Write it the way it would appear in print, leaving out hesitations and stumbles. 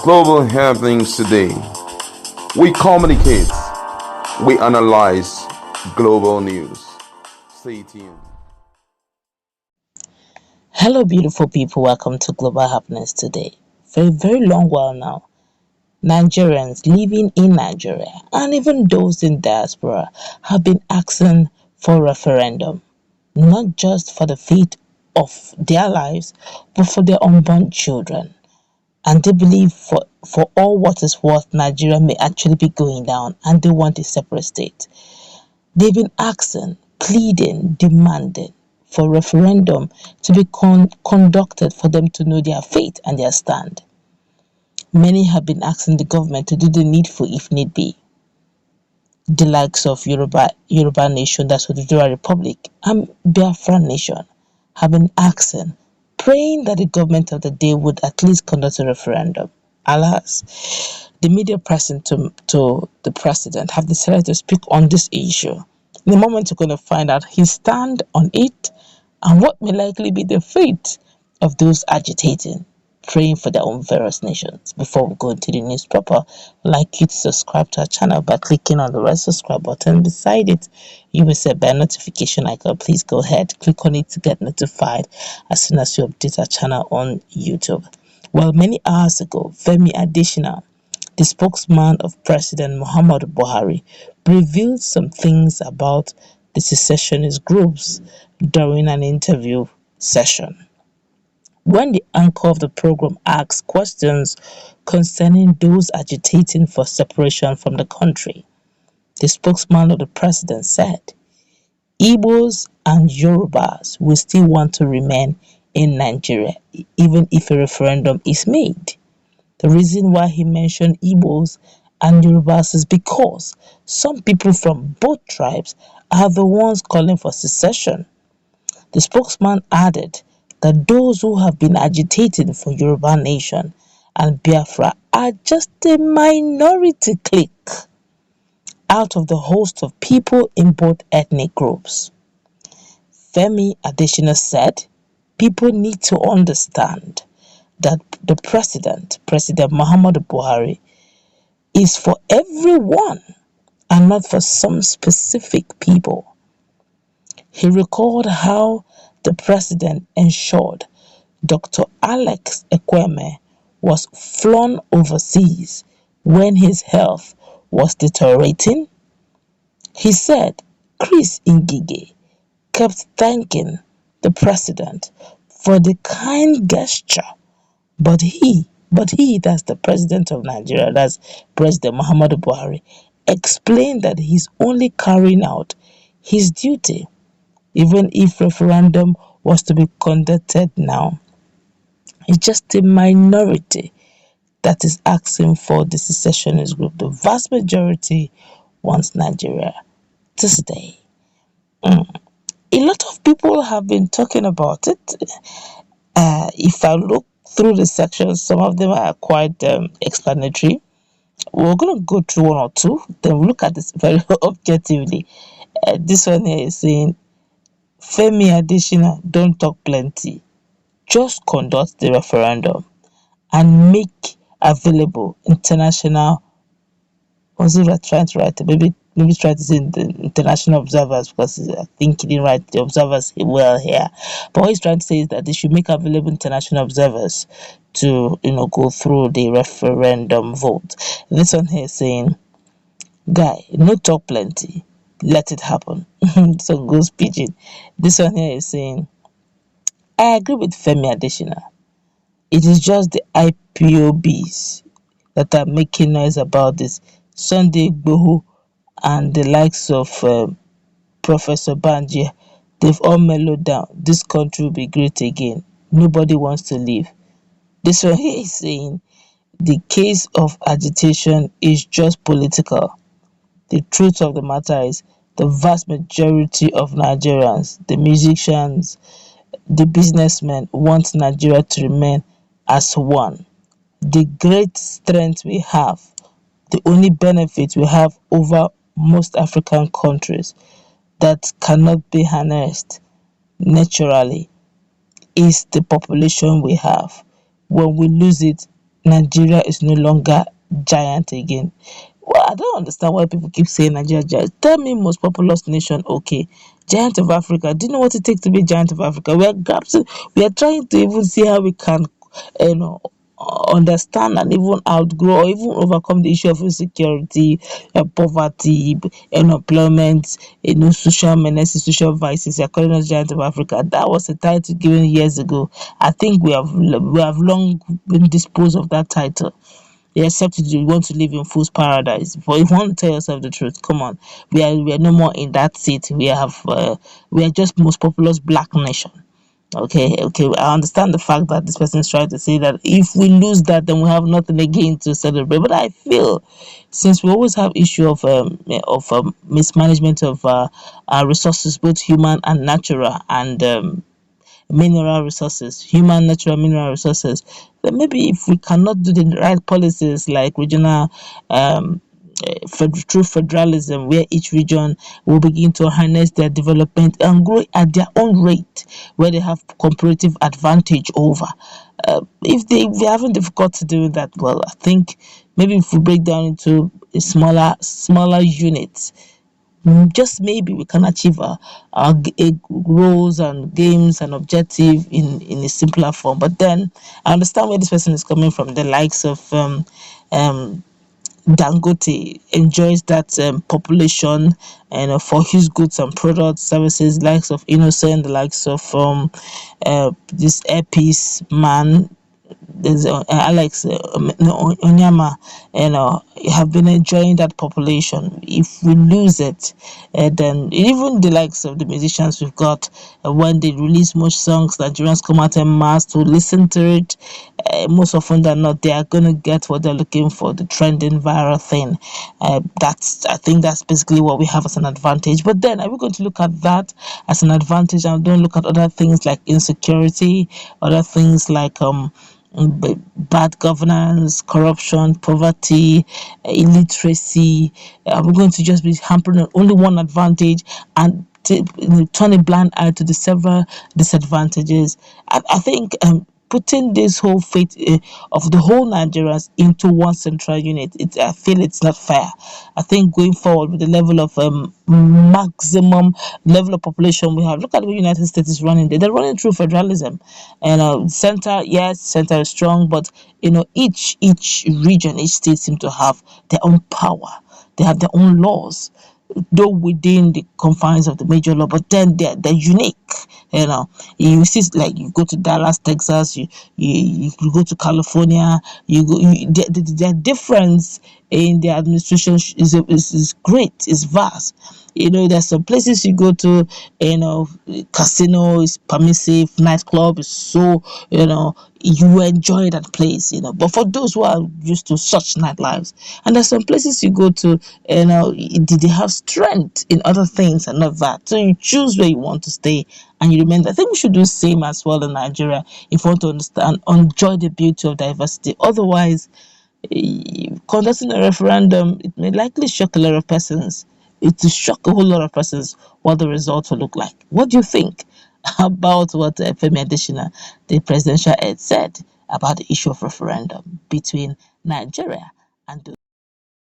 global happenings today. We communicate, we analyze global news. Stay tuned. Hello, beautiful people. Welcome to Global Happiness Today. For a very long while now, Nigerians living in Nigeria and even those in diaspora have been asking for referendum, not just for the fate of their lives, but for their unborn children. And they believe for all what is worth, Nigeria may actually be going down and they want a separate state. They've been asking, pleading, demanding for referendum to be conducted for them to know their fate and their stand. Many have been asking the government to do the needful if need be. The likes of Yoruba Nation, that's Oduduwa Republic, and Biafra Nation have been asking, praying that the government of the day would at least conduct a referendum. Alas, the media pressing to the president have decided to speak on this issue. In a moment, you're going to find out his stand on it and what may likely be the fate of those agitating, praying for their own various nations. Before we go into the news proper, I'd like you to subscribe to our channel by clicking on the red subscribe button. Beside it, you will see a bell notification icon. Please go ahead, click on it to get notified as soon as you update our channel on YouTube. Well, many hours ago, Femi Adesina, the spokesman of President Mohammad Buhari, revealed some things about the secessionist groups during an interview session. When the anchor of the program asked questions concerning those agitating for separation from the country, the spokesman of the president said, Igbos and Yorubas will still want to remain in Nigeria even if a referendum is made. The reason why he mentioned Igbos and Yorubas is because some people from both tribes are the ones calling for secession. The spokesman added that those who have been agitating for Yoruba Nation and Biafra are just a minority clique out of the host of people in both ethnic groups. Femi Adesina said, people need to understand that the President Muhammad Buhari, is for everyone and not for some specific people. He recalled how the president ensured Dr. Alex Ekweme was flown overseas when his health was deteriorating. He said Chris Ngige kept thanking the president for the kind gesture, but he, that's the president of Nigeria, that's President Muhammad Buhari, explained that he's only carrying out his duty. Even if referendum was to be conducted now, it's just a minority that is asking for the secessionist group. The vast majority wants Nigeria to stay. A lot of people have been talking about it. If I look through the sections, some of them are quite explanatory. We're going to go through one or two, then we'll look at this very objectively. This one here is saying, Femi Adesina, don't talk plenty. Just conduct the referendum and make available international. Was it trying to write? Maybe try to say the international observers, because I think he didn't write the observers well here. But what he's trying to say is that they should make available international observers to go through the referendum vote. This one here is saying, guy, no talk plenty, let it happen. So goes pigeon. This one here is saying, I agree with Femi Adesina. It is just the IPOBs that are making noise about this. Sunday Igboho and the likes of Professor Banji, they've all mellowed down. This country will be great again. Nobody wants to leave. This one here is saying, the case of agitation is just political. The truth of the matter is, the vast majority of Nigerians, the musicians, the businessmen, want Nigeria to remain as one. The great strength we have, the only benefit we have over most African countries that cannot be harnessed naturally, is the population we have. When we lose it, Nigeria is no longer giant again. Well, I don't understand why people keep saying Nigeria giant. Tell me most populous nation, okay. Giant of Africa. Do you know what it takes to be giant of Africa? We are trying to even see how we can, you know, understand and even outgrow or even overcome the issue of insecurity, poverty, unemployment, social menaces, social vices. They're calling us giant of Africa. That was a title given years ago. I think we have long been disposed of that title. Except if you want to live in fool's paradise. But if you want to tell yourself the truth, come on, we are no more in that seat. We are just most populous black nation. Okay, I understand the fact that this person is trying to say that if we lose that, then we have nothing again to celebrate. But I feel, since we always have issue of mismanagement of our resources, both human and natural, and mineral resources, human, natural, mineral resources. Then maybe if we cannot do the right policies like regional, through federalism, where each region will begin to harness their development and grow at their own rate, where they have comparative advantage over. If they're having difficulty doing that, well, I think maybe if we break down into a smaller units, just maybe we can achieve our goals and games and objective in a simpler form. But then I understand where this person is coming from. The likes of um Dangote enjoys that population, and for his goods and products, services, likes of Innocent, the likes of this Airpiece man, there's Alex, no, Onyama, have been enjoying that population. If we lose it, then even the likes of the musicians we've got, when they release much songs, Nigerians come out en mass to listen to it. Most often than not, they are going to get what they're looking for, the trending viral thing. I think that's basically what we have as an advantage. But then, are we going to look at that as an advantage and don't look at other things like insecurity, other things like bad governance, corruption, poverty, illiteracy? Are we going to just be hampering on only one advantage and turn a blind eye to the several disadvantages? I think putting this whole fate of the whole Nigerians into one central unit, I feel it's not fair. I think going forward with the level of maximum level of population we have, look at the way United States is running. They're running through federalism, and center, yes, center is strong, but each region, each state seem to have their own power. They have their own laws, though within the confines of the major law, but then they're unique. You see, like you go to Dallas, Texas, you go to California, the difference in the administration is great, is vast. There's some places you go to, casino is permissive, nightclub is so, you enjoy that place, but for those who are used to such nightlives, and there's some places you go to, they have strength in other things and not that. So you choose where you want to stay and you remain there. I think we should do the same as well in Nigeria if we want to understand, enjoy the beauty of diversity. Otherwise, conducting a referendum, it may likely shock a lot of persons. It will shock a whole lot of persons what the results will look like. What do you think about what Femi Adesina, the presidential aide, said about the issue of referendum between Nigeria and